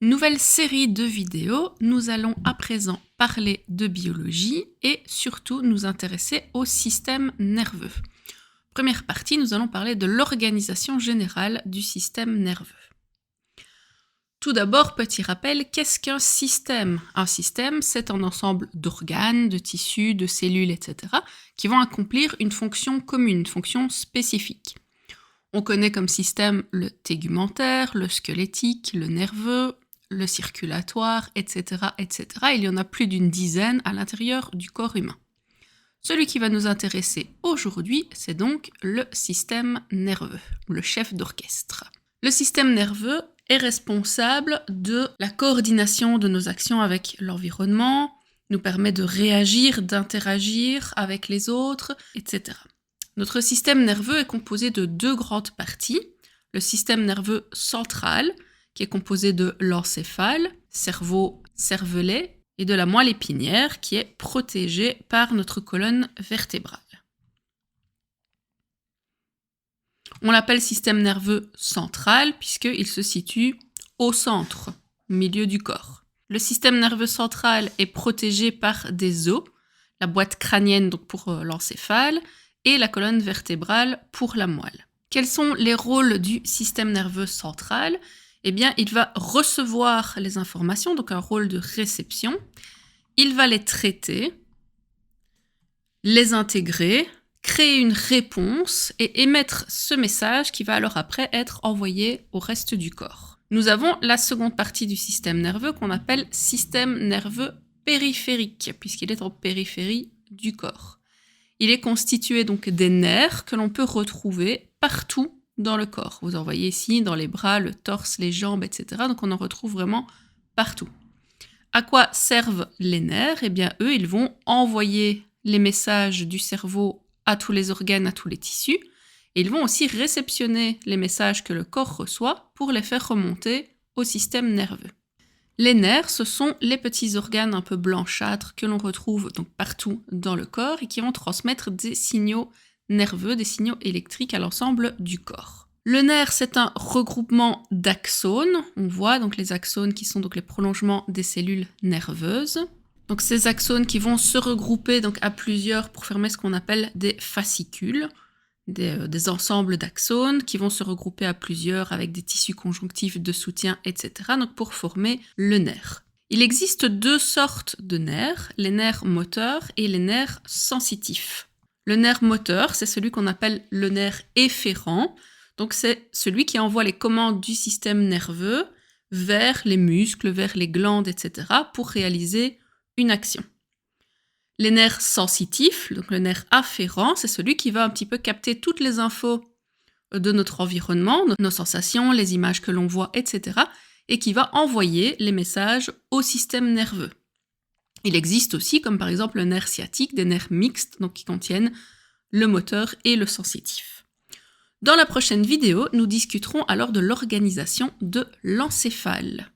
Nouvelle série de vidéos, nous allons à présent parler de biologie et surtout nous intéresser au système nerveux. Première partie, nous allons parler de l'organisation générale du système nerveux. Tout d'abord, petit rappel, qu'est-ce qu'un système? Un système, c'est un ensemble d'organes, de tissus, de cellules, etc. qui vont accomplir une fonction commune, une fonction spécifique. On connaît comme système le tégumentaire, le squelettique, le nerveux, le circulatoire, etc., etc. Il y en a plus d'une dizaine à l'intérieur du corps humain. Celui qui va nous intéresser aujourd'hui, c'est donc le système nerveux, le chef d'orchestre. Le système nerveux est responsable de la coordination de nos actions avec l'environnement, nous permet de réagir, d'interagir avec les autres, etc. Notre système nerveux est composé de deux grandes parties. Le système nerveux central, qui est composé de l'encéphale, cerveau, cervelet, et de la moelle épinière, qui est protégée par notre colonne vertébrale. On l'appelle système nerveux central, puisqu'il se situe au centre, au milieu du corps. Le système nerveux central est protégé par des os, la boîte crânienne donc pour l'encéphale, et la colonne vertébrale pour la moelle. Quels sont les rôles du système nerveux central ? Eh bien, il va recevoir les informations, donc un rôle de réception. Il va les traiter, les intégrer, créer une réponse et émettre ce message qui va alors après être envoyé au reste du corps. Nous avons la seconde partie du système nerveux qu'on appelle système nerveux périphérique, puisqu'il est en périphérie du corps. Il est constitué donc des nerfs que l'on peut retrouver partout dans le corps. Vous en voyez ici dans les bras, le torse, les jambes, etc. Donc on en retrouve vraiment partout. À quoi servent les nerfs ? Eh bien eux, ils vont envoyer les messages du cerveau à tous les organes, à tous les tissus. Et ils vont aussi réceptionner les messages que le corps reçoit pour les faire remonter au système nerveux. Les nerfs, ce sont les petits organes un peu blanchâtres que l'on retrouve donc partout dans le corps et qui vont transmettre des signaux nerveux, des signaux électriques à l'ensemble du corps. Le nerf, c'est un regroupement d'axones. On voit donc les axones qui sont donc les prolongements des cellules nerveuses. Donc ces axones qui vont se regrouper donc à plusieurs pour former ce qu'on appelle des fascicules, des ensembles d'axones qui vont se regrouper à plusieurs avec des tissus conjonctifs de soutien, etc. donc pour former le nerf. Il existe deux sortes de nerfs, les nerfs moteurs et les nerfs sensitifs. Le nerf moteur, c'est celui qu'on appelle le nerf efférent. Donc c'est celui qui envoie les commandes du système nerveux vers les muscles, vers les glandes, etc. pour réaliser une action. Les nerfs sensitifs, donc le nerf afférent, c'est celui qui va un petit peu capter toutes les infos de notre environnement, nos sensations, les images que l'on voit, etc. et qui va envoyer les messages au système nerveux. Il existe aussi, comme par exemple le nerf sciatique, des nerfs mixtes, donc qui contiennent le moteur et le sensitif. Dans la prochaine vidéo, nous discuterons alors de l'organisation de l'encéphale.